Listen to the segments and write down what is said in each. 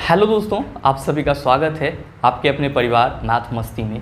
Hello दोस्तों, आप सभी का स्वागत है आपके अपने परिवार मैथ मस्ती में।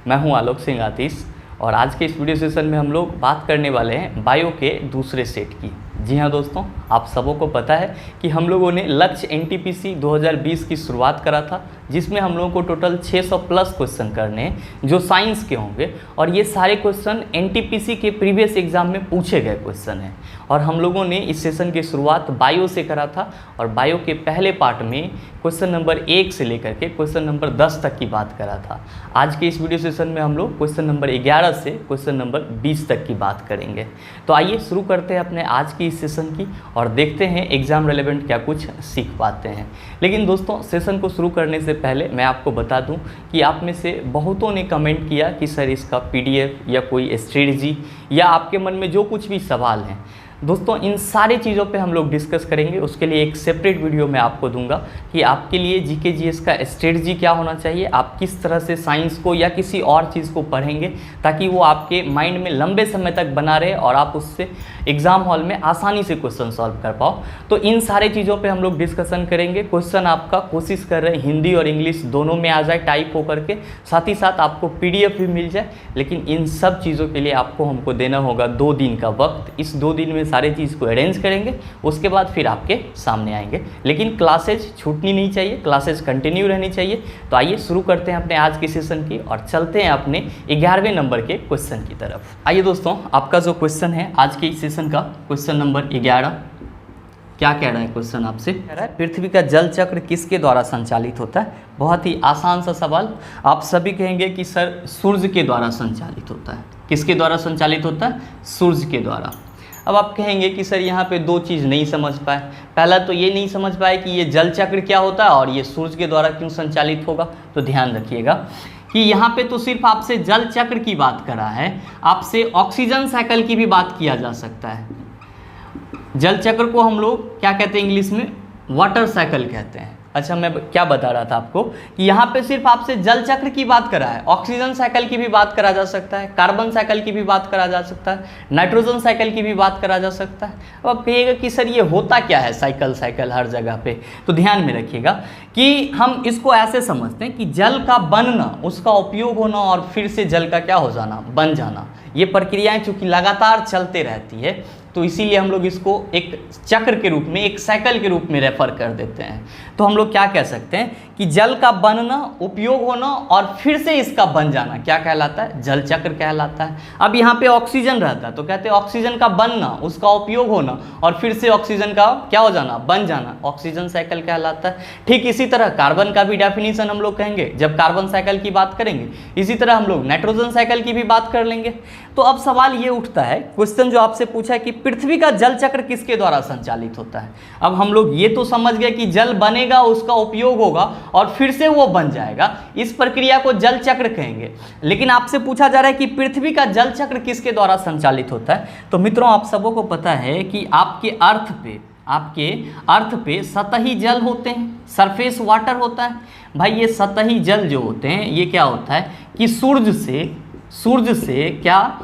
मैं हूं आलोक सिंह आतिश और आज के इस वीडियो सेशन में हम लोग बात करने वाले हैं बायो के दूसरे सेट की। जी हाँ दोस्तों, आप सबों को पता है कि हम लोगों ने लक्ष्य एनटीपीसी 2020 की शुरुआत करा था, जिसमें हम लोगों को टोटल 600 प्लस क्वेश्चन करने हैं जो साइंस के होंगे और ये सारे क्वेश्चन एनटीपीसी के प्रीवियस एग्जाम में पूछे गए क्वेश्चन हैं। और हम लोगों ने इस सेशन की शुरुआत बायो से करा था और बायो के पहले पार्ट में क्वेश्चन नंबर 1 से लेकर के क्वेश्चन नंबर 10 तक की बात करा था। आज के इस वीडियो सेशन में हम लोग क्वेश्चन नंबर 11 से क्वेश्चन नंबर 20 तक की बात करेंगे। तो आइए शुरू करते हैं अपने आज की इस सेशन की और देखते हैं एग्जाम रेलेवेंट क्या कुछ सीख पाते हैं। लेकिन दोस्तों, सेशन को शुरू करने से पहले मैं आपको बता दूं कि आप में से बहुतों ने कमेंट किया कि सर इसका पीडीएफ या कोई स्ट्रेटजी या आपके मन में जो कुछ भी सवाल हैं, दोस्तों इन सारी चीज़ों पे हम लोग डिस्कस करेंगे। उसके लिए एक सेपरेट वीडियो मैं आपको दूंगा कि आपके लिए जीके जीएस का स्ट्रेटजी क्या होना चाहिए, आप किस तरह से साइंस को या किसी और चीज़ को पढ़ेंगे ताकि वो आपके माइंड में लंबे समय तक बना रहे और आप उससे एग्ज़ाम हॉल में आसानी से क्वेश्चन सॉल्व कर पाओ। तो इन सारे चीज़ों पर हम लोग डिस्कशन करेंगे। क्वेश्चन आपका कोशिश कर रहे हैं हिंदी और इंग्लिश दोनों में आ जाए टाइप होकर के, साथ ही साथ आपको पीडीएफ भी मिल जाए। लेकिन इन सब चीज़ों के लिए आपको हमको देना होगा 2 दिन का वक्त। इस 2 दिन में सारे चीज़ को अरेंज करेंगे, उसके बाद फिर आपके सामने आएंगे। लेकिन क्लासेज छूटनी नहीं चाहिए, क्लासेज कंटिन्यू रहनी चाहिए। तो आइए शुरू करते हैं अपने आज के सेशन की और चलते हैं अपने 11वें नंबर के क्वेश्चन की तरफ। आइए दोस्तों, आपका जो क्वेश्चन है आज के इस सेशन का क्वेश्चन नंबर 11, क्या कह रहा है क्वेश्चन आपसे? कह रहा है पृथ्वी का जल चक्र किसके द्वारा संचालित होता है। बहुत ही आसान सा सवाल। आप सभी कहेंगे कि सर सूर्य के द्वारा संचालित होता है। किसके द्वारा संचालित होता है? सूर्य के द्वारा। अब आप कहेंगे कि सर यहाँ पे 2 चीज़ नहीं समझ पाए। पहला तो ये नहीं समझ पाए कि ये जल चक्र क्या होता है और ये सूर्य के द्वारा क्यों संचालित होगा। तो ध्यान रखिएगा कि यहाँ पे तो सिर्फ आपसे जल चक्र की बात करा है, आपसे ऑक्सीजन साइकिल की भी बात किया जा सकता है। जल चक्र को हम लोग क्या कहते हैं इंग्लिश में? वाटर साइकिल कहते हैं। अच्छा, मैं क्या बता रहा था आपको कि यहाँ पे सिर्फ आपसे जल चक्र की बात करा है, ऑक्सीजन साइकिल की भी बात करा जा सकता है, कार्बन साइकिल की भी बात करा जा सकता है, नाइट्रोजन साइकिल की भी बात करा जा सकता है। अब आप कहिएगा कि सर ये होता क्या है साइकिल हर जगह पे? तो ध्यान में रखिएगा कि हम इसको ऐसे समझते हैं कि जल का बनना, उसका उपयोग होना और फिर से जल का क्या हो जाना, बन जाना, ये प्रक्रियाएं चूँकि लगातार चलते रहती है तो इसीलिए हम लोग इसको एक चक्र के रूप में, एक साइकिल के रूप में रेफर कर देते हैं। तो हम लोग क्या कह सकते हैं कि जल का बनना, उपयोग होना और फिर से इसका बन जाना क्या कहलाता है? जल चक्र कहलाता है। अब यहाँ पे ऑक्सीजन रहता है तो कहते हैं ऑक्सीजन का बनना, उसका उपयोग होना और फिर से ऑक्सीजन का क्या हो जाना, बन जाना, ऑक्सीजन साइकिल कहलाता है। ठीक इसी तरह कार्बन का भी डेफिनेशन हम लोग कहेंगे जब कार्बन साइकिल की बात करेंगे। इसी तरह हम लोग नाइट्रोजन साइकिल की भी बात कर लेंगे। तो अब सवाल ये उठता है, क्वेश्चन जो आपसे पूछा है कि पृथ्वी का जल चक्र किसके द्वारा संचालित होता है। अब हम लोग ये तो समझ गए कि जल बनेगा, उसका उपयोग होगा और फिर से वो बन जाएगा, इस प्रक्रिया को जल चक्र कहेंगे। लेकिन आपसे पूछा जा रहा है कि पृथ्वी का जल चक्र किसके द्वारा संचालित होता है। तो मित्रों, आप सबों को पता है कि आपके अर्थ पे सतही जल होते हैं, सरफेस वाटर होता है। भाई ये सतही जल जो होते हैं ये क्या होता है कि सूर्य से क्या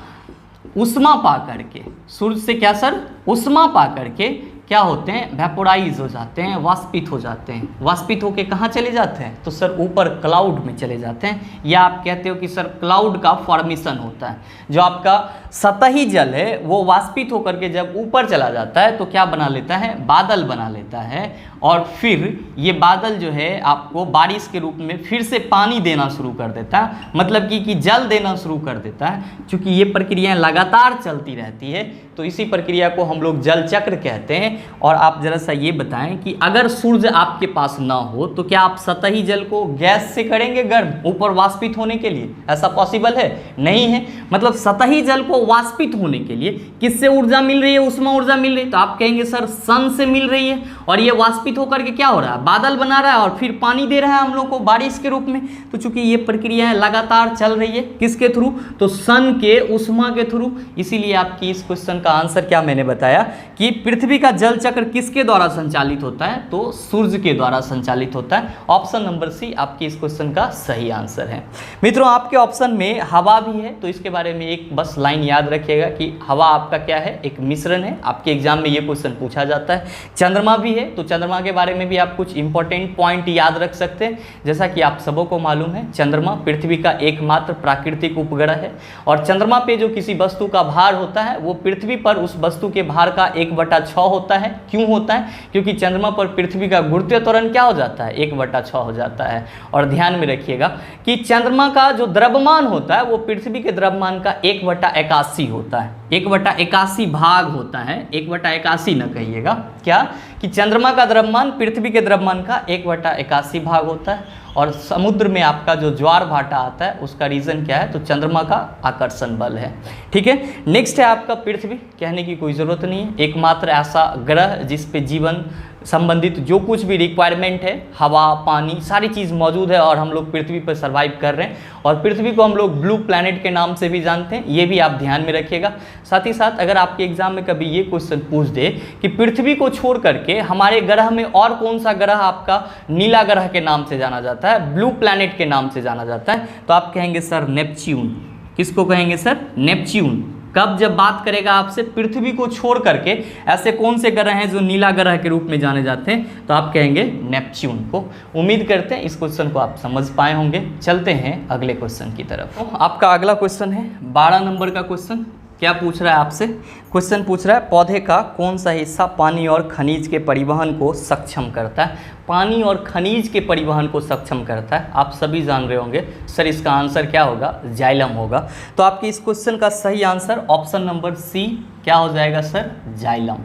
उष्मा पा करके, सूर्य से क्या सर, उष्मा पा करके क्या होते हैं, वेपोराइज हो जाते हैं, वाष्पित हो जाते हैं। वाष्पित होके कहाँ चले जाते हैं? तो सर ऊपर क्लाउड में चले जाते हैं, या आप कहते हो कि सर क्लाउड का फॉर्मेशन होता है। जो आपका सतही जल है वो वाष्पित होकर के जब ऊपर चला जाता है तो क्या बना लेता है, बादल बना लेता है और फिर ये बादल जो है आपको बारिश के रूप में फिर से पानी देना शुरू कर देता है, मतलब कि जल देना शुरू कर देता है। चूँकि ये प्रक्रियाएँ लगातार चलती रहती है तो इसी प्रक्रिया को हम लोग जल चक्र कहते हैं। और आप जरा सा ये बताएं कि अगर सूर्य आपके पास ना हो तो क्या आप सतही जल को गैस से करेंगे गर्म ऊपर वाष्पित होने के लिए? ऐसा पॉसिबल है? नहीं है। मतलब सतही जल को वाष्पित होने के लिए किससे ऊर्जा मिल रही है, उष्मा ऊर्जा मिल रही है। तो आप कहेंगे सर सन से मिल रही है और ये वाष्पित होकर के क्या हो रहा है, बादल बना रहा है और फिर पानी दे रहा है हम लोग को बारिश के रूप में। तो चूंकि ये प्रक्रियाएं लगातार चल रही है किसके थ्रू, तो सन के उष्मा के थ्रू। इसीलिए आपकी इस क्वेश्चन का आंसर क्या मैंने बताया कि पृथ्वी का जल चक्र किसके द्वारा संचालित होता है, तो सूर्य के द्वारा संचालित होता है। ऑप्शन नंबर सी आपके इस क्वेश्चन का सही आंसर है। मित्रों, आपके ऑप्शन में हवा भी है तो इसके बारे में एक बस लाइन याद रखिएगा कि हवा आपका क्या है, एक मिश्रण है। आपके एग्जाम में ये क्वेश्चन पूछा जाता है। चंद्रमा भी है तो चंद्रमा चंद्रमा के बारे में भी आप कुछ इंपॉर्टेंट पॉइंट याद रख सकते हैं। जैसा कि आप सबों को मालूम है, चंद्रमा पृथ्वी का एकमात्र प्राकृतिक उपग्रह है और चंद्रमा पे जो किसी वस्तु का भार होता है वो पृथ्वी पर उस वस्तु के भार का 1/6 होता है। क्यों होता है? क्योंकि चंद्रमा पर पृथ्वी का गुरुत्वीय त्वरण क्या हो जाता है? 1/6 हो जाता है। और ध्यान में रखिएगा कि चंद्रमा का जो द्रव्यमान होता है वो पृथ्वी के द्रव्यमान का 1/81 होता है, 1/81 भाग होता है। 1/81 न कहिएगा, क्या कि चंद्रमा का द्रव्यमान पृथ्वी के द्रव्यमान का 1/81 भाग होता है। और समुद्र में आपका जो ज्वार भाटा आता है उसका रीज़न क्या है? तो चंद्रमा का आकर्षण बल है। ठीक है, नेक्स्ट है आपका पृथ्वी। कहने की कोई ज़रूरत नहीं है, एकमात्र ऐसा ग्रह जिस पे जीवन संबंधित जो कुछ भी रिक्वायरमेंट है, हवा, पानी, सारी चीज़ मौजूद है और हम लोग पृथ्वी पर सर्वाइव कर रहे हैं। और पृथ्वी को हम लोग ब्लू प्लैनेट के नाम से भी जानते हैं, ये भी आप ध्यान में रखिएगा। साथ ही साथ अगर आपके एग्जाम में कभी ये क्वेश्चन पूछ दे कि पृथ्वी को छोड़ करके हमारे ग्रह में और कौन सा ग्रह आपका नीला ग्रह के नाम से जाना जाता है, ब्लू प्लैनेट के नाम से जाना जाता है, तो आप कहेंगे सर नेपच्यून। किसको कहेंगे सर? नेपच्यून। कब? जब बात करेगा आपसे पृथ्वी को छोड़ करके ऐसे कौन से ग्रह हैं जो नीला ग्रह के रूप में जाने जाते हैं, तो आप कहेंगे नेपच्यून को। उम्मीद करते हैं इस क्वेश्चन को आप समझ पाए होंगे। चलते हैं अगले क्वेश्चन की तरफ। तो आपका अगला क्वेश्चन है 12 नंबर का क्वेश्चन। क्या पूछ रहा है आपसे? क्वेश्चन पूछ रहा है पौधे का कौन सा हिस्सा पानी और खनिज के परिवहन को सक्षम करता है? पानी और खनिज के परिवहन को सक्षम करता है। आप सभी जान रहे होंगे सर इसका आंसर क्या होगा? जाइलम होगा। तो आपके इस क्वेश्चन का सही आंसर ऑप्शन नंबर सी क्या हो जाएगा सर? जाइलम।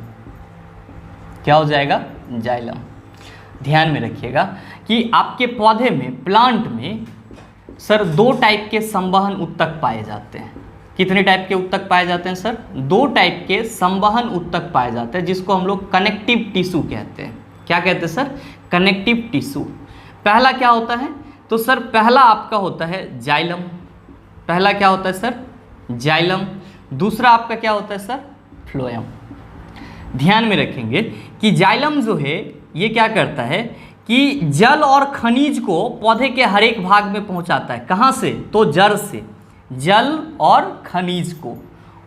क्या हो जाएगा? जाइलम। ध्यान में रखिएगा कि आपके पौधे में, प्लांट में सर 2 टाइप के संवहन उत्तक पाए जाते हैं। कितने टाइप के उत्तक पाए जाते हैं सर? 2 टाइप के संवहन उत्तक पाए जाते हैं, जिसको हम लोग कनेक्टिव टिश्यू कहते हैं। क्या कहते हैं सर? Connective tissue. पहला क्या होता है? तो सर पहला आपका होता है जाइलम। पहला क्या होता है सर? जाइलम। दूसरा आपका क्या होता है सर? फ्लोएम। ध्यान में रखेंगे कि जाइलम जो है ये क्या करता है कि जल और खनिज को पौधे के हर एक भाग में पहुंचाता है। कहाँ से? तो जड़ से, जल और खनिज को।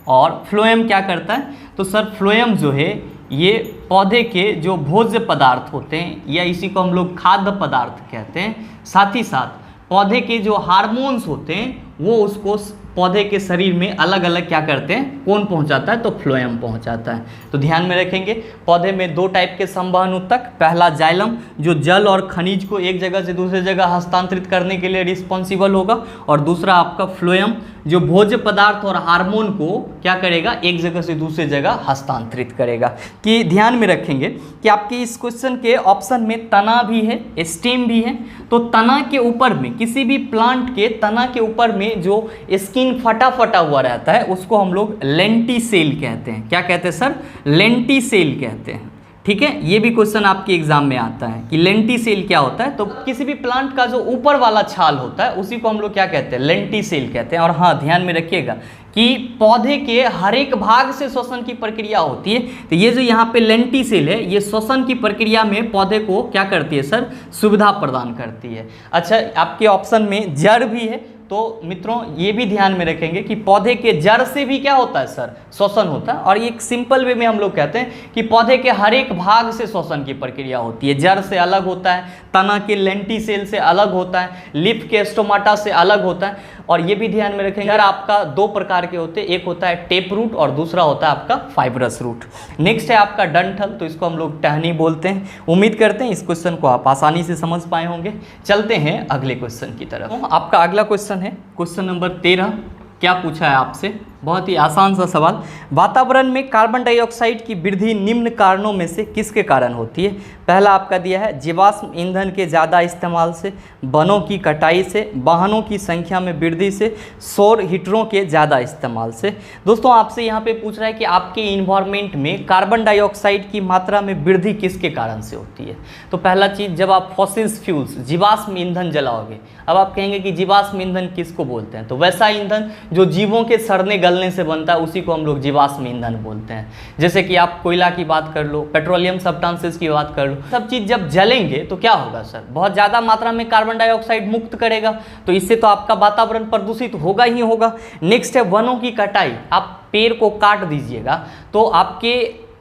और फ्लोएम क्या करता है? तो सर फ्लोएम जो है ये पौधे के जो भोज्य पदार्थ होते हैं या इसी को हम लोग खाद्य पदार्थ कहते हैं, साथ ही साथ पौधे के जो हार्मोन्स होते हैं वो उसको पौधे के शरीर में अलग अलग क्या करते हैं? कौन पहुंचाता है? तो फ्लोएम पहुंचाता है। तो ध्यान में रखेंगे पौधे में 2 टाइप के संवहन उत्तक, पहला जाइलम जो जल और खनिज को एक जगह से दूसरी जगह हस्तांतरित करने के लिए रिस्पॉन्सिबल होगा, और दूसरा आपका फ्लोएम जो भोज्य पदार्थ और हार्मोन को क्या करेगा? एक जगह से दूसरी जगह हस्तांतरित करेगा। कि ध्यान में रखेंगे कि आपके इस क्वेश्चन के ऑप्शन में तना भी है, स्टेम भी है। तो तना के ऊपर में, किसी भी प्लांट के तना के ऊपर में जो स्किन फटा फटा हुआ रहता है उसको हम लोग लेंटिसेल कहते हैं। क्या कहते हैं सर? लेंटिसेल कहते हैं। ठीक है, ये भी क्वेश्चन आपके एग्जाम में आता है कि लेंटिसेल क्या होता है। तो किसी भी प्लांट का जो ऊपर वाला छाल होता है उसी को हम लोग क्या कहते हैं? लेंटिसेल कहते हैं। और हाँ, ध्यान में रखिएगा कि पौधे के हर एक भाग से श्वसन की प्रक्रिया होती है। तो ये जो यहाँ पे लेंटिसेल है ये श्वसन की प्रक्रिया में पौधे को क्या करती है सर? सुविधा प्रदान करती है। अच्छा, आपके ऑप्शन में जड़ भी है, तो मित्रों ये भी ध्यान में रखेंगे कि पौधे के जड़ से भी क्या होता है सर? श्वसन होता है। और एक सिंपल वे में हम लोग कहते हैं कि पौधे के हर एक भाग से श्वसन की प्रक्रिया होती है। जड़ से अलग होता है, तना के लेंटिसेल से अलग होता है, लीफ के स्टोमाटा से अलग होता है। और ये भी ध्यान में रखेंगे यार आपका 2 प्रकार के होते हैं, एक होता है टेप रूट और दूसरा होता है आपका फाइब्रस रूट। नेक्स्ट है आपका डंठल, तो इसको हम लोग टहनी बोलते हैं। उम्मीद करते हैं इस क्वेश्चन को आप आसानी से समझ पाए होंगे। चलते हैं अगले क्वेश्चन की तरफ। तो आपका अगला क्वेश्चन है क्वेश्चन नंबर 13। क्या पूछा है आपसे? बहुत ही आसान सा सवाल। वातावरण में कार्बन डाइऑक्साइड की वृद्धि निम्न कारणों में से किसके कारण होती है? पहला आपका दिया है जीवाश्म ईंधन के ज़्यादा इस्तेमाल से, वनों की कटाई से, वाहनों की संख्या में वृद्धि से, सौर हीटरों के ज़्यादा इस्तेमाल से। दोस्तों आपसे यहाँ पे पूछ रहा है कि आपके इन्वायरमेंट में कार्बन डाइऑक्साइड की मात्रा में वृद्धि किसके कारण से होती है? तो पहला चीज़, जब आप फॉसिल्स फ्यूल्स जीवाश्म ईंधन जलाओगे। अब आप कहेंगे कि जीवाश्म ईंधन किसको बोलते हैं? तो वैसा ईंधन जो जीवों के सड़ने गलने से बनता है उसी को हम लोग जीवाश्म ईंधन बोलते हैं। जैसे कि आप कोयला की बात कर लो, पेट्रोलियम सब्सटेंसेस की बात कर लो, सब चीज़ जब जलेंगे तो क्या होगा सर? बहुत ज़्यादा मात्रा में कार्बन डाइऑक्साइड मुक्त करेगा, तो इससे तो आपका वातावरण प्रदूषित होगा ही होगा। नेक्स्ट है वनों की कटाई। आप पेड़ को काट दीजिएगा तो आपके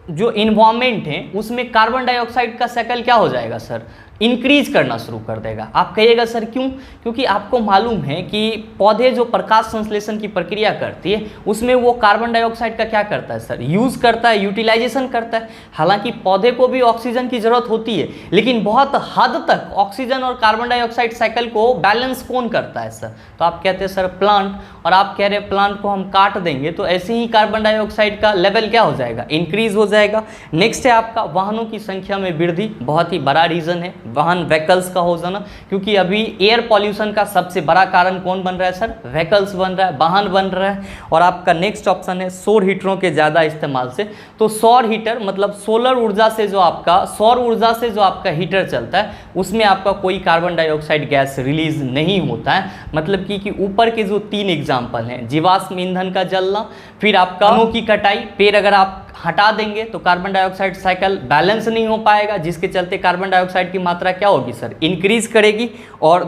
जो इन्वायरमेंट है उसमें कार्बन डाइऑक्साइड का साइकिल क्या हो जाएगा सर, इंक्रीज करना शुरू कर देगा। आप कहिएगा सर क्यों? क्योंकि आपको मालूम है कि पौधे जो प्रकाश संश्लेषण की प्रक्रिया करती है उसमें वो कार्बन डाइऑक्साइड का क्या करता है सर, यूज़ करता है, यूटिलाइजेशन करता है। हालांकि पौधे को भी ऑक्सीजन की ज़रूरत होती है, लेकिन बहुत हद तक ऑक्सीजन और कार्बन डाइऑक्साइड साइकिल को बैलेंस कौन करता है सर? तो आप कहते हैं सर प्लांट, और आप कह रहे हैं प्लांट को हम काट देंगे तो ऐसे ही कार्बन डाइऑक्साइड का लेवल क्या हो जाएगा, इंक्रीज हो जाएगा। नेक्स्ट है आपका वाहनों की संख्या में वृद्धि, बहुत ही बड़ा रीज़न है वाहन व्हीकल्स का हो जाना, क्योंकि अभी एयर पॉल्यूशन का सबसे बड़ा कारण कौन बन रहा है सर, व्हीकल्स बन रहा है, वाहन बन रहा है। और आपका नेक्स्ट ऑप्शन है सौर हीटरों के ज़्यादा इस्तेमाल से। तो सौर हीटर मतलब सोलर ऊर्जा से जो आपका, सौर ऊर्जा से जो आपका हीटर चलता है उसमें आपका कोई कार्बन डाइऑक्साइड गैस रिलीज नहीं होता है। मतलब कि ऊपर के जो 3 एग्जाम्पल हैं, जीवाश्म ईंधन का जलना, फिर आपका वनों की कटाई, पेड़ अगर आप हटा देंगे तो कार्बन डाइऑक्साइड साइकिल बैलेंस नहीं हो पाएगा, जिसके चलते कार्बन डाइऑक्साइड की मात्रा क्या होगी सर, इंक्रीज करेगी। और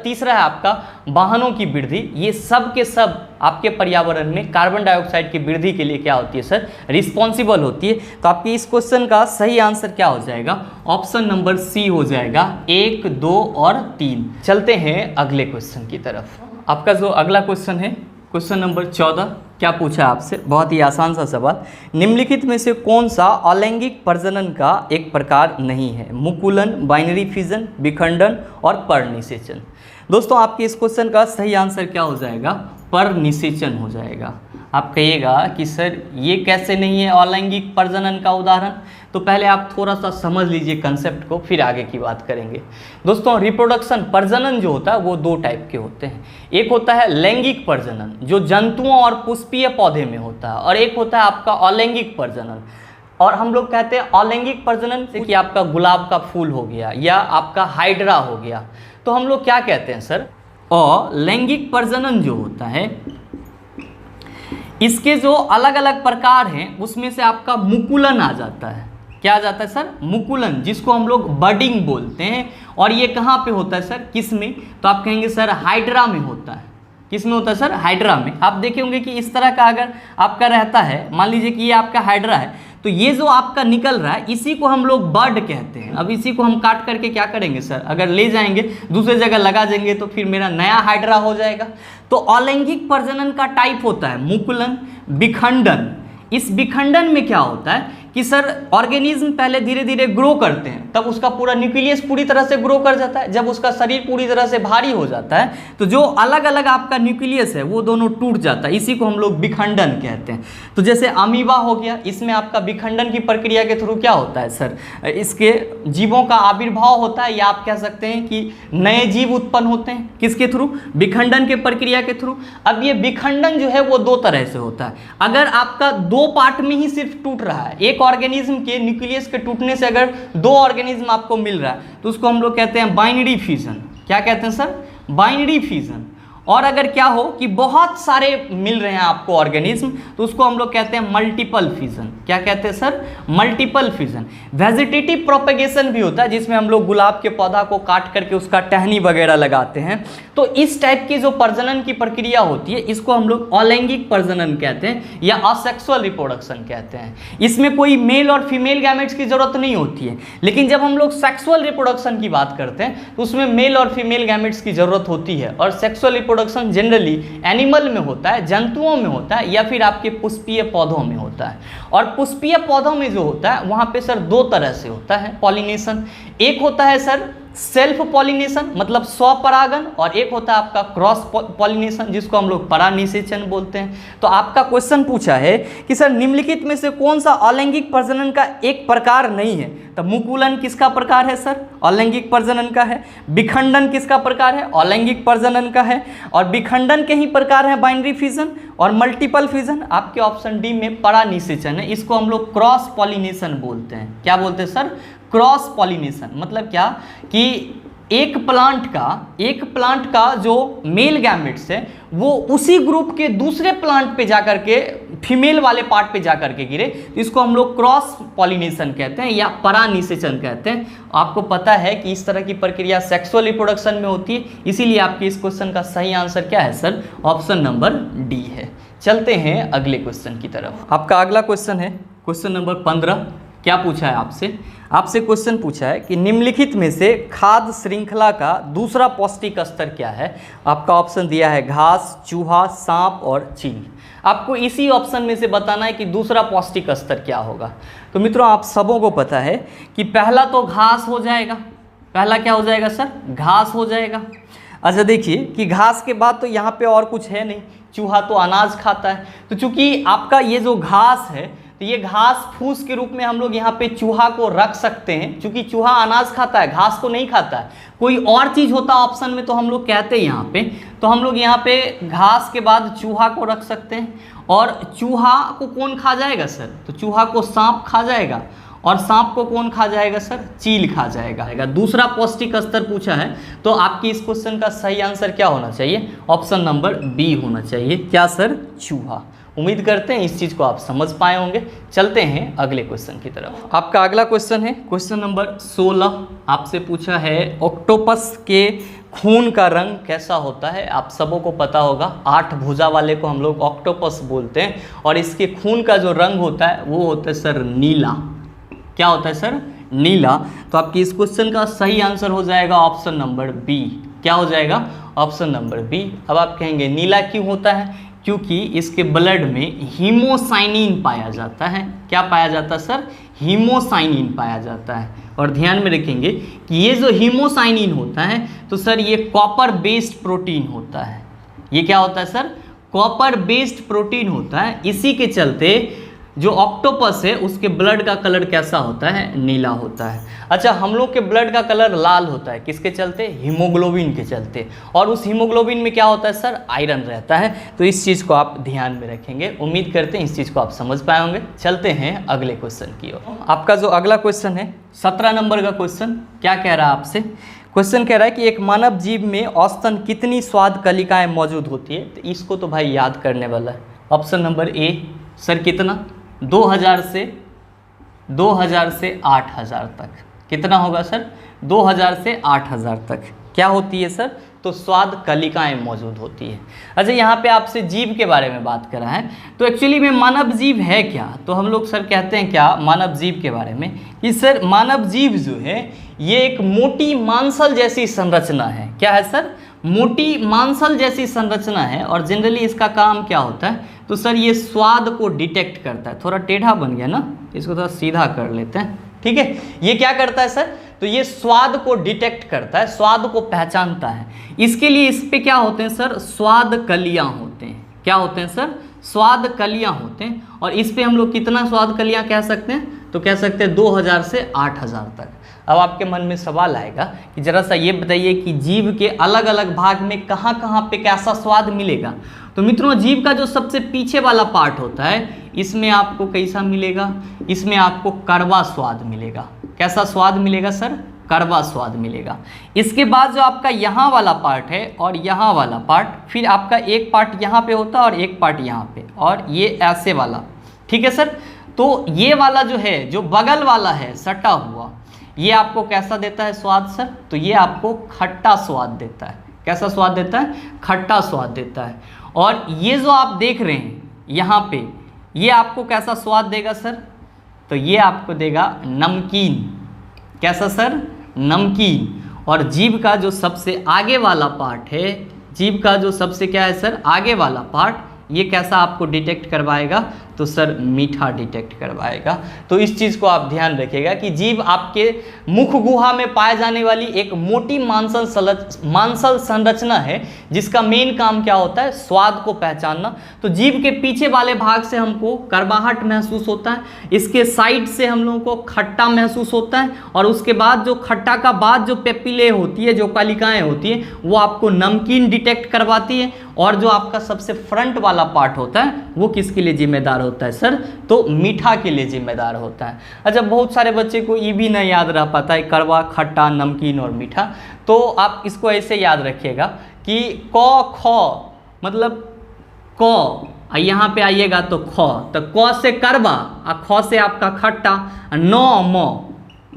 तीसरा है आपका वाहनों की वृद्धि। ये सब के सब आपके पर्यावरण में कार्बन डाइऑक्साइड की वृद्धि के लिए क्या होती है सर, रिस्पॉन्सिबल होती है। तो आपके इस क्वेश्चन का सही आंसर क्या हो जाएगा, ऑप्शन नंबर सी हो जाएगा, 1, 2 और 3। चलते हैं अगले क्वेश्चन की तरफ। आपका जो अगला क्वेश्चन है क्वेश्चन नंबर 14, क्या पूछा है आपसे, बहुत ही आसान सा सवाल। निम्नलिखित में से कौन सा अलैंगिक प्रजनन का एक प्रकार नहीं है? मुकुलन, बाइनरी फिजन, विखंडन और परनिषेचन। दोस्तों आपके इस क्वेश्चन का सही आंसर क्या हो जाएगा, परनिषेचन हो जाएगा। आप कहिएगा कि सर ये कैसे नहीं है अलैंगिक प्रजनन का उदाहरण? तो पहले आप थोड़ा सा समझ लीजिए कंसेप्ट को, फिर आगे की बात करेंगे। दोस्तों रिप्रोडक्शन, प्रजनन जो होता है वो 2 टाइप के होते हैं। एक होता है लैंगिक प्रजनन जो जंतुओं और पुष्पीय पौधे में होता है, और एक होता है आपका अलैंगिक प्रजनन। और हम लोग कहते हैं अलैंगिक प्रजनन से कि आपका गुलाब का फूल हो गया या आपका हाइड्रा हो गया, तो हम लोग क्या कहते हैं सर, अलैंगिक प्रजनन जो होता है इसके जो अलग अलग प्रकार हैं उसमें से आपका मुकुलन आ जाता है। क्या आ जाता है सर, मुकुलन, जिसको हम लोग बडिंग बोलते हैं। और ये कहाँ पे होता है सर, किस में? तो आप कहेंगे सर हाइड्रा में होता है। किस में होता है सर, हाइड्रा में। आप देखे होंगे कि इस तरह का अगर आपका रहता है, मान लीजिए कि ये आपका हाइड्रा है, तो ये जो आपका निकल रहा है इसी को हम लोग बर्ड कहते हैं। अब इसी को हम काट करके क्या करेंगे सर, अगर ले जाएंगे दूसरे जगह लगा देंगे तो फिर मेरा नया हाइड्रा हो जाएगा। तो अलैंगिक प्रजनन का टाइप होता है मुकुलन, विखंडन। इस विखंडन में क्या होता है कि सर ऑर्गेनिज्म पहले धीरे धीरे ग्रो करते हैं, तब उसका पूरा न्यूक्लियस पूरी तरह से ग्रो कर जाता है। जब उसका शरीर पूरी तरह से भारी हो जाता है तो जो अलग अलग आपका न्यूक्लियस है वो दोनों टूट जाता है, इसी को हम लोग विखंडन कहते हैं। तो जैसे अमीबा हो गया, इसमें आपका विखंडन की प्रक्रिया के थ्रू क्या होता है सर, इसके जीवों का आविर्भाव होता है, या आप कह सकते हैं कि नए जीव उत्पन्न होते हैं। किसके थ्रू, विखंडन के प्रक्रिया के थ्रू। अब ये विखंडन जो है वो 2 तरह से होता है। अगर आपका 2 पार्ट में ही सिर्फ टूट रहा है, एक ऑर्गेनिज्म के न्यूक्लियस के टूटने से अगर 2 ऑर्गेनिज्म आपको मिल रहा है तो उसको हम लोग कहते हैं बाइनरी फ्यूजन। क्या कहते हैं सर, बाइनरी फ्यूजन। और अगर क्या हो कि बहुत सारे मिल रहे हैं आपको ऑर्गेनिज्म तो उसको हम लोग कहते हैं मल्टीपल फ्यूजन। क्या कहते हैं sir, multiple fusion. Vegetative propagation भी होता है जिसमें हम लोग गुलाब के पौधा को काट करके उसका टहनी वगैरह लगाते हैं। तो इस टाइप की जो प्रजनन की प्रक्रिया होती है इसको हम लोग अलैंगिक प्रजनन कहते हैं या असेक्सुअल रिप्रोडक्शन कहते हैं। इसमें कोई मेल और फीमेल गैमेट्स की जरूरत नहीं होती है, लेकिन जब हम लोग सेक्सुअल रिप्रोडक्शन की बात करते हैं तो उसमें मेल और फीमेल गैमेट्स की जरूरत होती है। और सेक्सुअल रिप्रोडक्शन जनरली एनिमल में होता है, जंतुओं में होता है, या फिर आपके पुष्पीय पौधों में होता है। और पुष्पीय पौधों में जो होता है वहां पे सर 2 तरह से होता है पॉलिनेशन। एक होता है सर सेल्फ पॉलिनेशन मतलब स्वपरागन, और एक होता है आपका क्रॉस पॉलिनेशन जिसको हम लोग परानिषेचन बोलते हैं। तो आपका क्वेश्चन पूछा है कि सर निम्नलिखित में से कौन सा अलैंगिक प्रजनन का एक प्रकार नहीं है? तो मुकुलन किसका प्रकार है सर, अलैंगिक प्रजनन का है। विखंडन किसका प्रकार है, अलैंगिक प्रजनन का है। और विखंडन के ही प्रकार है बाइनरी फ्यूजन और मल्टीपल फ्यूजन। आपके ऑप्शन डी में परानिषेचन है, इसको हम लोग क्रॉस पॉलिनेशन बोलते हैं। क्या बोलते हैं सर, क्रॉस पॉलिनेशन। मतलब क्या कि एक प्लांट का जो मेल गैमेट्स है वो उसी ग्रुप के दूसरे प्लांट पे जाकर के फीमेल वाले पार्ट पे जाकर के गिरे, तो इसको हम लोग क्रॉस पॉलिनेशन कहते हैं या परानिषेचन कहते हैं। आपको पता है कि इस तरह की प्रक्रिया सेक्सुअल रिप्रोडक्शन में होती है, इसीलिए आपके इस क्वेश्चन का सही आंसर क्या है सर, ऑप्शन नंबर डी है। चलते हैं अगले क्वेश्चन की तरफ। आपका अगला क्वेश्चन है क्वेश्चन नंबर 15 क्या पूछा है आपसे? आपसे क्वेश्चन पूछा है कि निम्नलिखित में से खाद्य श्रृंखला का दूसरा पौष्टिक स्तर क्या है? आपका ऑप्शन दिया है घास, चूहा, सांप और चील। आपको इसी ऑप्शन में से बताना है कि दूसरा पौष्टिक स्तर क्या होगा। तो मित्रों, आप सबों को पता है कि पहला तो घास हो जाएगा। पहला क्या हो जाएगा सर? घास हो जाएगा। अच्छा देखिए कि घास के बाद तो यहाँ पे और कुछ है नहीं, चूहा तो अनाज खाता है। तो चूंकि आपका ये जो घास है, तो ये घास फूस के रूप में हम लोग यहाँ पे चूहा को रख सकते हैं, क्योंकि चूहा अनाज खाता है, घास तो नहीं खाता है। कोई और चीज़ होता ऑप्शन में तो हम लोग कहते हैं यहाँ पे, तो हम लोग यहाँ पे घास के बाद चूहा को रख सकते हैं। और चूहा को कौन खा जाएगा सर? तो चूहा को सांप खा जाएगा, और सांप को कौन खा जाएगा सर? चील खा जाएगा। दूसरा पौष्टिक स्तर पूछा है, तो आपकी इस क्वेश्चन का सही आंसर क्या होना चाहिए? ऑप्शन नंबर बी होना चाहिए। क्या सर? चूहा। उम्मीद करते हैं इस चीज़ को आप समझ पाए होंगे। चलते हैं अगले क्वेश्चन की तरफ। आपका अगला क्वेश्चन है क्वेश्चन नंबर 16। आपसे पूछा है ऑक्टोपस के खून का रंग कैसा होता है? आप सबों को पता होगा 8 भुजा वाले को हम लोग ऑक्टोपस बोलते हैं, और इसके खून का जो रंग होता है वो होता है सर नीला। क्या होता है सर? नीला। तो आपकी इस क्वेश्चन का सही आंसर हो जाएगा ऑप्शन नंबर बी। क्या हो जाएगा? Option number B. अब आप कहेंगे नीला क्यों होता है? क्योंकि इसके ब्लड में हीमोसाइनिन पाया जाता है। क्या पाया जाता है सर? हीमोसाइनिन पाया जाता है। और ध्यान में रखेंगे कि ये जो हीमोसाइनिन होता है, तो सर ये कॉपर बेस्ड प्रोटीन होता है। ये क्या होता है सर? कॉपर बेस्ड प्रोटीन होता है। इसी के चलते जो ऑक्टोपस है उसके ब्लड का कलर कैसा होता है? नीला होता है। अच्छा, हम लोग के ब्लड का कलर लाल होता है, किसके चलते? हीमोग्लोबिन के चलते। और उस हीमोग्लोबिन में क्या होता है सर? आयरन रहता है। तो इस चीज़ को आप ध्यान में रखेंगे। उम्मीद करते हैं इस चीज़ को आप समझ पाए होंगे। चलते हैं अगले क्वेश्चन की ओर। आपका जो अगला क्वेश्चन है 17 नंबर का क्वेश्चन क्या कह रहा है आपसे? क्वेश्चन कह रहा है कि एक मानव जीव में औसतन कितनी स्वाद कलिकाएँ मौजूद होती है? तो इसको तो भाई याद करने वाला है। ऑप्शन नंबर ए सर कितना? 2000 से 8000 तक। कितना होगा सर? 2000 से 8000 तक क्या होती है सर? तो स्वाद कलिकाएँ मौजूद होती है। अच्छा, यहाँ पे आपसे जीव के बारे में बात करा है, तो एक्चुअली में मानव जीव है क्या? तो हम लोग सर कहते हैं क्या मानव जीव के बारे में कि सर मानव जीव जो है ये एक मोटी मांसल जैसी संरचना है। क्या है सर? मोटी मांसल जैसी संरचना है। और जनरली इसका काम क्या होता है? तो सर ये स्वाद को डिटेक्ट करता है। थोड़ा टेढ़ा बन गया ना, इसको थोड़ा सीधा कर लेते हैं, ठीक है। ये क्या करता है सर? तो ये स्वाद को डिटेक्ट करता है, स्वाद को पहचानता है। इसके लिए इस पे क्या होते हैं सर? स्वाद कलियाँ होते हैं। क्या होते हैं सर? स्वाद कलियाँ होते हैं। और इस पे हम लोग कितना स्वाद कलियाँ कह सकते हैं? तो कह सकते हैं 2000 से 8000 तक। अब आपके मन में सवाल आएगा कि जरा सा ये बताइए कि जीव के अलग अलग भाग में कहाँ कहाँ पे कैसा स्वाद मिलेगा? तो मित्रों, जीव का जो सबसे पीछे वाला पार्ट होता है इसमें आपको कैसा मिलेगा? इसमें आपको कड़वा स्वाद मिलेगा। कैसा स्वाद मिलेगा सर? कड़वा स्वाद मिलेगा। इसके बाद जो आपका यहाँ वाला पार्ट है और यहाँ वाला पार्ट, फिर आपका एक पार्ट यहाँ पे होता है और एक पार्ट यहाँ पे, और ये ऐसे वाला, ठीक है सर। तो ये वाला जो है, जो बगल वाला है सटा हुआ, ये आपको कैसा देता है स्वाद सर? तो ये आपको खट्टा स्वाद देता है। कैसा स्वाद देता है? खट्टा स्वाद देता है। और ये जो आप देख रहे हैं यहाँ पे, ये आपको कैसा स्वाद देगा सर? तो ये आपको देगा नमकीन। कैसा सर? नमकीन। और जीभ का जो सबसे आगे वाला पार्ट है, जीभ का जो सबसे क्या है सर? आगे वाला पार्ट, ये कैसा आपको डिटेक्ट करवाएगा? तो सर मीठा डिटेक्ट करवाएगा। तो इस चीज़ को आप ध्यान रखिएगा कि जीभ आपके मुख गुहा में पाए जाने वाली एक मोटी मांसल संरचना है, जिसका मेन काम क्या होता है? स्वाद को पहचानना। तो जीभ के पीछे वाले भाग से हमको कड़वाहट महसूस होता है, इसके साइड से हम लोगों को खट्टा महसूस होता है, और उसके बाद जो खट्टा का बाद जो पेपिले होती है, जो कलिकाएँ होती हैं, वो आपको नमकीन डिटेक्ट करवाती है। और जो आपका सबसे फ्रंट वाला पार्ट होता है वो किसके लिए जिम्मेदार होता है सर? तो मीठा के लिए जिम्मेदार होता है। अच्छा, बहुत सारे बच्चे को ये भी नहीं याद रह पाता है कड़वा, खट्टा, नमकीन और मीठा। तो आप इसको ऐसे याद रखिएगा कि क ख मतलब क, यहाँ पे आइएगा तो ख, तो क से कड़वा और ख से आपका खट्टा, न म,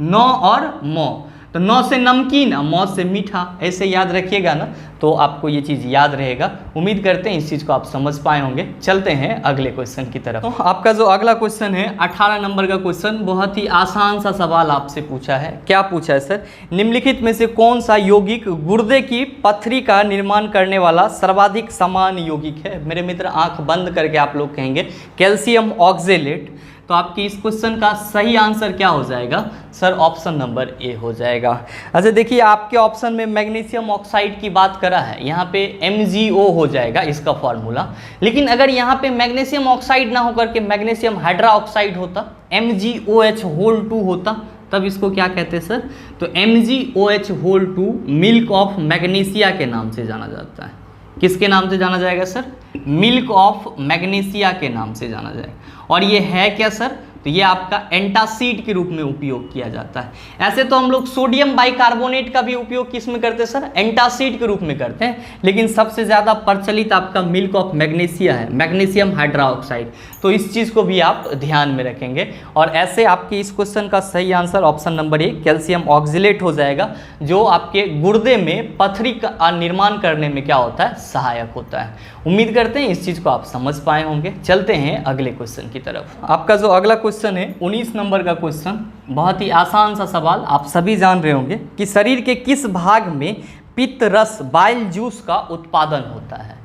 न और म। तो नौ से नमकीन, मौत से मीठा, ऐसे याद रखिएगा ना, तो आपको ये चीज़ याद रहेगा। उम्मीद करते हैं इस चीज़ को आप समझ पाए होंगे। चलते हैं अगले क्वेश्चन की तरफ। तो आपका जो अगला क्वेश्चन है 18 नंबर का क्वेश्चन, बहुत ही आसान सा सवाल आपसे पूछा है। क्या पूछा है सर? निम्नलिखित में से कौन सा यौगिक गुर्दे की पथरी का निर्माण करने वाला सर्वाधिक समान यौगिक है? मेरे मित्र आंख बंद करके आप लोग कहेंगे कैल्शियम ऑक्जेलेट। तो आपकी इस क्वेश्चन का सही आंसर क्या हो जाएगा सर? ऑप्शन नंबर ए हो जाएगा। अच्छा देखिए, आपके ऑप्शन में मैग्नीशियम ऑक्साइड की बात करा है, यहाँ पे MgO हो जाएगा इसका फॉर्मूला। लेकिन अगर यहाँ पे मैग्नीशियम ऑक्साइड ना होकर के मैग्नीशियम हाइड्रोक्साइड होता, MgOH2 होता, तब इसको क्या कहते हैं सर? तो MgOH2 मिल्क ऑफ मैग्नीशिया के नाम से जाना जाता है। किसके नाम से जाना जाएगा सर? मिल्क ऑफ मैग्नीशिया के नाम से जाना जाएगा। और ये है क्या सर? तो ये आपका एंटासिड के रूप में उपयोग किया जाता है। ऐसे तो हम लोग सोडियम बाइकार्बोनेट का भी उपयोग किस में करते हैं सर? एंटासिड के रूप में करते हैं। लेकिन सबसे ज़्यादा प्रचलित आपका मिल्क ऑफ मैग्नीशिया है, मैग्नीशियम हाइड्रोक्साइड। तो इस चीज़ को भी आप ध्यान में रखेंगे। और ऐसे आपके इस क्वेश्चन का सही answer option number A calcium oxalate हो जाएगा, जो आपके गुर्दे में पथरी का निर्माण करने में क्या होता है? सहायक होता है। उम्मीद करते हैं इस चीज़ को आप समझ पाए होंगे। चलते हैं अगले क्वेश्चन की तरफ। आपका जो अगला क्वेश्चन है 19 नंबर का क्वेश्चन, बहुत ही आसान सा सवाल, आप सभी जान रहे होंगे कि शरीर के किस भाग में पित्त रस बाइल जूस का उत्पादन होता है?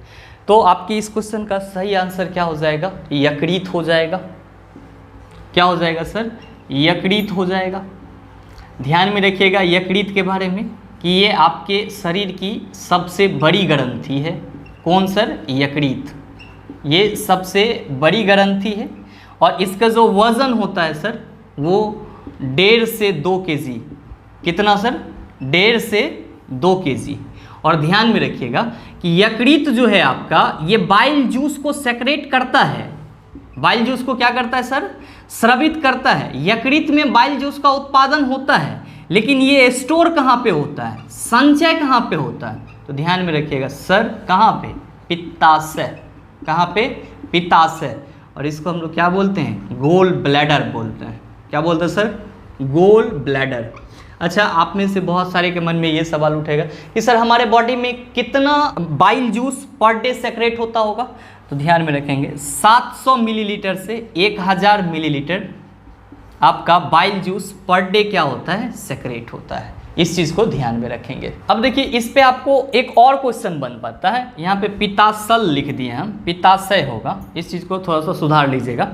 तो आपकी इस क्वेश्चन का सही आंसर क्या हो जाएगा? यकृत हो जाएगा। क्या हो जाएगा सर? यकृत हो जाएगा। ध्यान में रखिएगा यकृत के बारे में कि ये आपके शरीर की सबसे बड़ी ग्रंथि है। कौन सर? यकृत। ये सबसे बड़ी ग्रंथि है और इसका जो वजन होता है सर वो 1.5 से 2 kg। कितना सर? 1.5 से 2 kg। और ध्यान में रखिएगा कि यकृत जो है आपका, ये बाइल जूस को सेक्रेट करता है। बाइल जूस को क्या करता है सर? स्रावित करता है। यकृत में बाइल जूस का उत्पादन होता है, लेकिन ये स्टोर कहाँ पे होता है? संचय कहाँ पे होता है? तो ध्यान में रखिएगा सर, कहाँ पे? पित्ताशय। कहाँ पे? पित्ताशय। और इसको हम लोग क्या बोलते हैं? गोल ब्लैडर बोलते हैं। क्या बोलते हैं सर? Gall bladder. अच्छा, आप में से बहुत सारे के मन में ये सवाल उठेगा कि सर हमारे बॉडी में कितना bile juice per day secrete होता होगा? तो ध्यान में रखेंगे 700 मिलीलीटर से 1000 मिलीलीटर आपका बाइल जूस पर डे क्या होता है? सेक्रेट होता है। इस चीज़ को ध्यान में रखेंगे। अब देखिए, इस पे आपको एक और क्वेश्चन बन पाता है। यहाँ पे पित्ताशय लिख दिए हम, पित्ताशय होगा। इस चीज़ को थोड़ा सा सुधार लीजिएगा।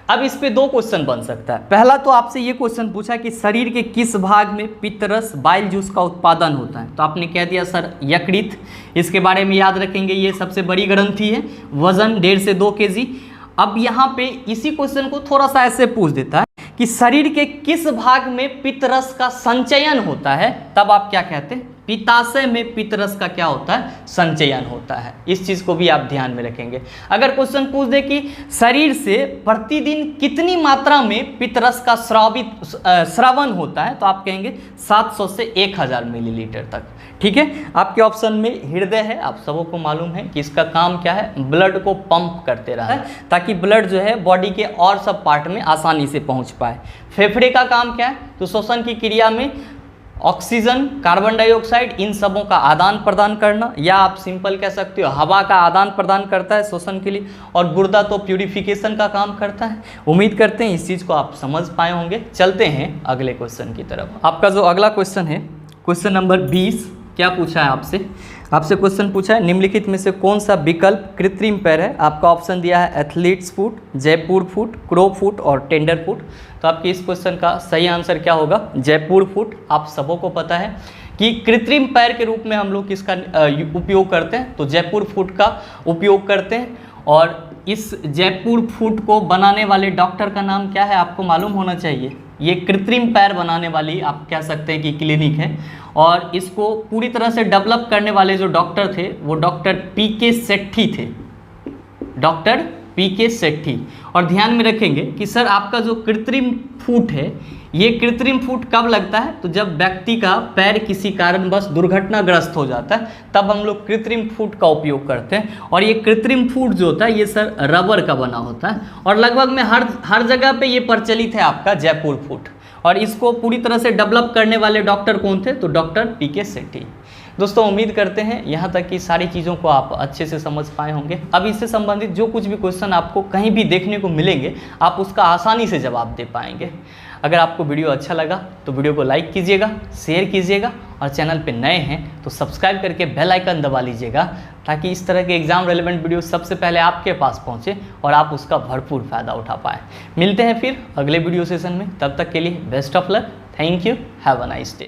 अब इस पे 2 क्वेश्चन बन सकता है। पहला तो आपसे ये क्वेश्चन पूछा कि शरीर के किस भाग में पित्तरस बाइल जूस का उत्पादन होता है? तो आपने कह दिया सर यकृत। इसके बारे में याद रखेंगे, ये सबसे बड़ी ग्रंथि है, वजन 1.5 से 2 kg। अब यहाँ पे इसी क्वेश्चन को थोड़ा सा ऐसे पूछ देता है कि शरीर के किस भाग में पित्तरस का संचयन होता है? तब आप क्या कहते हैं? पित्ताशय में पित्तरस का क्या होता है? संचयन होता है। इस चीज़ को भी आप ध्यान में रखेंगे। अगर क्वेश्चन पूछ दे कि शरीर से प्रतिदिन कितनी मात्रा में पित्तरस का स्रावन होता है, तो आप कहेंगे 700 से 1000 मिलीलीटर तक। ठीक है, आपके ऑप्शन में हृदय है। आप सबों को मालूम है कि इसका काम क्या है? ब्लड को पंप करते रहा है, ताकि ब्लड जो है बॉडी के और सब पार्ट में आसानी से पहुंच पाए। फेफड़े का काम क्या है? तो श्वसन की क्रिया में ऑक्सीजन, कार्बन डाइऑक्साइड, इन सबों का आदान प्रदान करना, या आप सिंपल कह सकते हो हवा का आदान प्रदान करता है श्वसन के लिए। और गुर्दा तो प्यूरिफिकेशन का काम करता है। उम्मीद करते हैं इस चीज़ को आप समझ पाए होंगे। चलते हैं अगले क्वेश्चन की तरफ। आपका जो अगला क्वेश्चन है, क्वेश्चन नंबर 20, क्या पूछा है आपसे? आपसे क्वेश्चन पूछा है निम्नलिखित में से कौन सा विकल्प कृत्रिम पैर है? आपका ऑप्शन दिया है athletes foot, Jaipur foot, crow foot और टेंडर फुट। तो आपके इस क्वेश्चन का सही आंसर क्या होगा? जयपुर फुट। आप सबों को पता है कि कृत्रिम पैर के रूप में हम लोग किसका उपयोग करते हैं? तो जयपुर फुट का उपयोग करते हैं। और इस जयपुर फुट को बनाने वाले डॉक्टर का नाम क्या है? आपको मालूम होना चाहिए। ये कृत्रिम पैर बनाने वाली आप कह सकते हैं कि क्लिनिक है। और इसको पूरी तरह से डेवलप करने वाले जो डॉक्टर थे वो डॉक्टर PK सेट्ठी थे। Doctor PK सेट्ठी। और ध्यान में रखेंगे कि सर आपका जो कृत्रिम फुट है, ये कृत्रिम फुट कब लगता है? तो जब व्यक्ति का पैर किसी कारणवश दुर्घटनाग्रस्त हो जाता है, तब हम लोग कृत्रिम फुट का उपयोग करते हैं। और ये कृत्रिम फुट जो होता है ये सर रबर का बना होता है। और लगभग में हर जगह पे ये प्रचलित है आपका जयपुर फुट। और इसको पूरी तरह से डेवलप करने वाले डॉक्टर कौन थे? तो डॉक्टर पीके सेठी। दोस्तों उम्मीद करते हैं यहाँ तक की सारी चीज़ों को आप अच्छे से समझ पाए होंगे। अब इससे संबंधित जो कुछ भी क्वेश्चन आपको कहीं भी देखने को मिलेंगे आप उसका आसानी से जवाब दे पाएंगे। अगर आपको वीडियो अच्छा लगा तो वीडियो को लाइक कीजिएगा, शेयर कीजिएगा और चैनल पे नए हैं तो सब्सक्राइब करके बेल आइकन दबा लीजिएगा ताकि इस तरह के एग्जाम रेलेवेंट वीडियो सबसे पहले आपके पास पहुँचे और आप उसका भरपूर फ़ायदा उठा पाएँ। मिलते हैं फिर अगले वीडियो सेशन में, तब तक के लिए best of luck. Thank you, have a nice day.